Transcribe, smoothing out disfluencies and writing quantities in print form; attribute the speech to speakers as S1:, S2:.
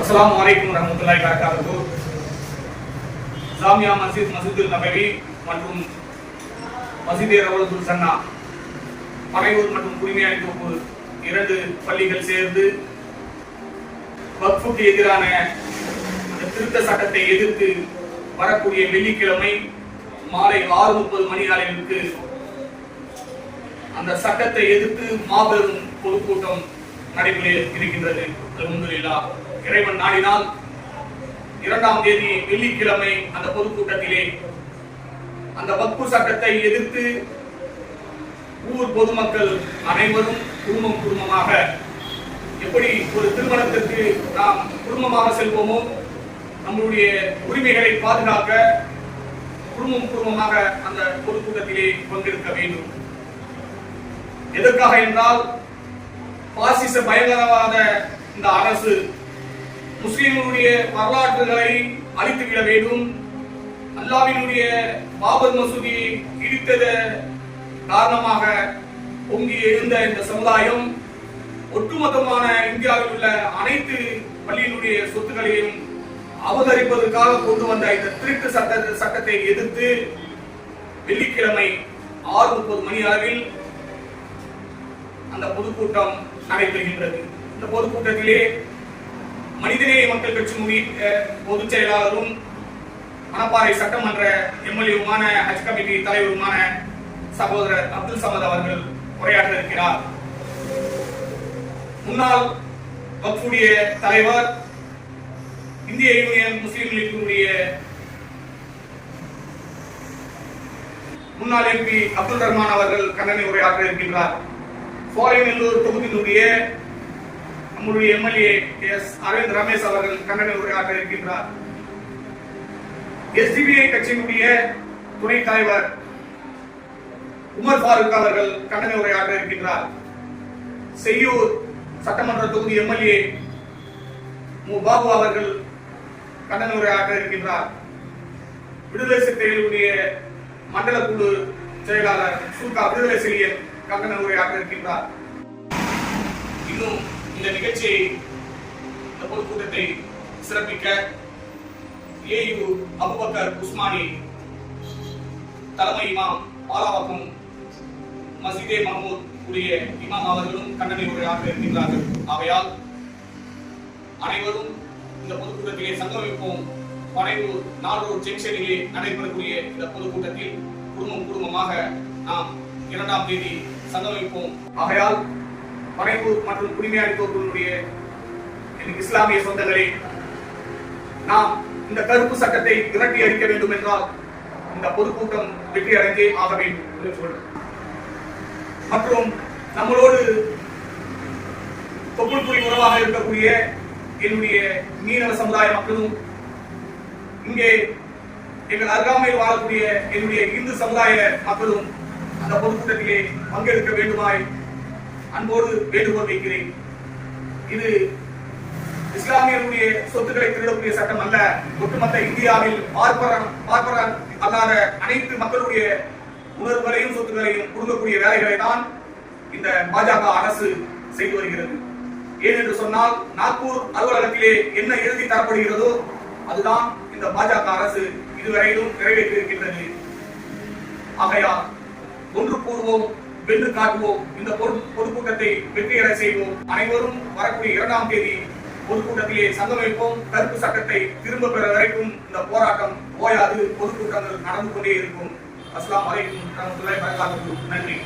S1: அஸ்ஸலாமு அலைக்கும் வரஹ்மத்துல்லாஹி வபரகாத்துஹு. ஜாமியா மஸ்ஜிதுல் நபவி மற்றும் மஸ்ஜிதே ரவுலத்துல் சன்னா பனையூர் மற்றும் குடிமையாளி தோப்பு 2 பள்ளிகள் சேர்ந்து வக்ஃபுக்கு எதிரான அந்த திருத்த சட்டத்தை எதிர்த்து வரக்கூடிய வெள்ளிக்கிழமை மாலை 6:30 மணி அளவிற்கு அந்த சட்டத்தை எதிர்த்து மாபெரும் பொதுக்கூட்டம் நடைபெற இருக்கின்றது. அல்ஹம்துலில்லாஹ், இறைவன் நாடினால் 2ஆம் தேதி வெள்ளிக்கிழமை அந்த பொதுக்கூட்டத்திலே அந்த வக்ஃபு சட்டத்தை எதிர்த்து ஊர் பொதுமக்கள் அனைவரும் குடும்பமாக எப்படி ஒரு திருமணத்திற்கு நாம் குடும்பமாக செல்வோமோ, நம்முடைய உரிமைகளை பாதுகாக்க குடும்பமாக அந்த பொதுக்கூட்டத்திலே பங்கெடுக்க வேண்டும். எதற்காக என்றால், பாசிச பயங்கரவாத இந்த அரசு முஸ்லிம்களுடைய வரலாற்றுகளை அழித்துவிட வேண்டும். அல்லாஹ்வினுடைய பாபர் மசூதியை இடித்தது காரணமாக பொங்கி எழுந்த இந்த சமுதாயம் ஒட்டுமொத்தமான இந்தியாவில் உள்ள அனைத்து பள்ளியினுடைய சொத்துக்களையும் அபகரிப்பதற்காக கொண்டு வந்த இந்த திருட்டு சட்டத்தை எதிர்த்து வெள்ளிக்கிழமை 6:30 மணி அளவில் அந்த பொதுக்கூட்டம் நடைபெறுகின்றது. இந்த பொதுக்கூட்டத்திலே மனிதநேய மக்கள் கட்சியினுடைய பொதுச் செயலாளரும் மணப்பாறை சட்டமன்ற எம்எல்ஏவுமான ஹஜ் கமிட்டி தலைவருமான சகோதரர் அப்துல் சமத் அவர்கள் உரையாற்ற இருக்கிறார். முன்னாள் வக்ஃபுடைய தலைவர், இந்திய யூனியன் முஸ்லிம் லீக்கினுடைய முன்னாள் எம்பி அப்துல் ரஹ்மான் அவர்கள் கண்டன உரையாற்ற இருக்கின்றார். சோலைநல்லூர் தொகுதியினுடைய நம்முடைய எம்எல்ஏ எஸ் அரவிந்த் ரமேஷ் அவர்கள் கண்டன உரையாற்ற இருக்கின்றார். எஸ்டிபிஐ கட்சியினுடைய துணைத் தலைவர் உமர் ஃபாரூக் அவர்கள் கண்டன உரையாற்ற இருக்கின்றார். செய்யூர் சட்டமன்ற தொகுதி எம்எல்ஏ மு பாபு அவர்கள் கண்டன உரையாற்ற இருக்கின்றார். விடுதலை சிறுத்தைகளுடைய மண்டல குழு செயலாளர் சூகா விடுதலை செழியன் கண்டன உரையாற்ற இருக்கின்றார். இன்னும் இந்த நிகழ்ச்சியை, இந்த பொதுக்கூட்டத்தை சிறப்பிக்க ஏயு அபுபக்கர் உஸ்மானி தலைமை இமாம் பாலாவாக்கம் மஸ்ஜிதே மஹமூத் உடைய இமாம் அவர்களும் கண்டன உரையாற்ற இருக்கின்றார்கள். ஆகையால் அனைவரும் இந்த பொதுக்கூட்டத்திலே சங்கமிப்போம். பனையூர் நாடூர் ஜங்ஷனிலே நடைபெறக்கூடிய இந்த பொதுக்கூட்டத்தில் குடும்பமாக நாம் 2ஆம் தேதி சங்கமிப்போம். ஆகையால் பனையூர் மற்றும் குடிமையாளி தோப்புடைய இஸ்லாமிய சொந்தங்களே, நாம் இந்த கருப்பு சட்டத்தை விரட்டி அடிக்க வேண்டும் என்றால் இந்த பொதுக்கூட்டம் வெற்றி அடைந்தே ஆக வேண்டும். மற்றும் நம்மளோடு தொப்புள்குடி உறவாக இருக்கக்கூடிய என்னுடைய மீனவ சமுதாய மக்களும், இங்கே எங்கள் அருகாமையில் வாழக்கூடிய என்னுடைய இந்து சமுதாய மக்களும் அந்த பொதுக்கூட்டத்திலே பங்கெடுக்க வேண்டுமாய் அன்போடு வேண்டுகோள் வைக்கிறேன். இது இஸ்லாமியர்களுடைய சொத்துக்களை திருடக்கூடிய சட்டம் அல்ல. ஒட்டுமொத்த இந்தியாவில் பார்ப்பன அல்லாத அனைத்து மக்களுடைய உணர்வுகளையும் சொத்துக்களையும் கொடுக்கக்கூடிய வேலைகளை தான் இந்த பாஜக அரசு செய்து வருகிறது. ஏனென்று சொன்னால், நாக்பூர் அலுவலகத்திலே என்ன எழுதி தரப்படுகிறதோ அதுதான் இந்த பாஜக அரசு இதுவரையிலும் நிறைவேற்றி இருக்கின்றது. ஆகையால் ஒன்று கூறுவோம், வென்று காட்டுவோம். இந்த பொதுக்கூட்டத்தை வெற்றியடை செய்வோம். அனைவரும் வரக்கூடிய 2ஆம் தேதி பொதுக்கூட்டத்திலே சங்கமிப்போம். கருப்பு சட்டத்தை திரும்ப பெற வரைக்கும் இந்த போராட்டம் ஓயாது. பொதுக்கூட்டங்கள் நடந்து கொண்டே இருக்கும். அஸ்ஸலாமு அலைக்கும் வரஹ்மத்துல்லாஹி வபரகாத்துஹு. நன்றி.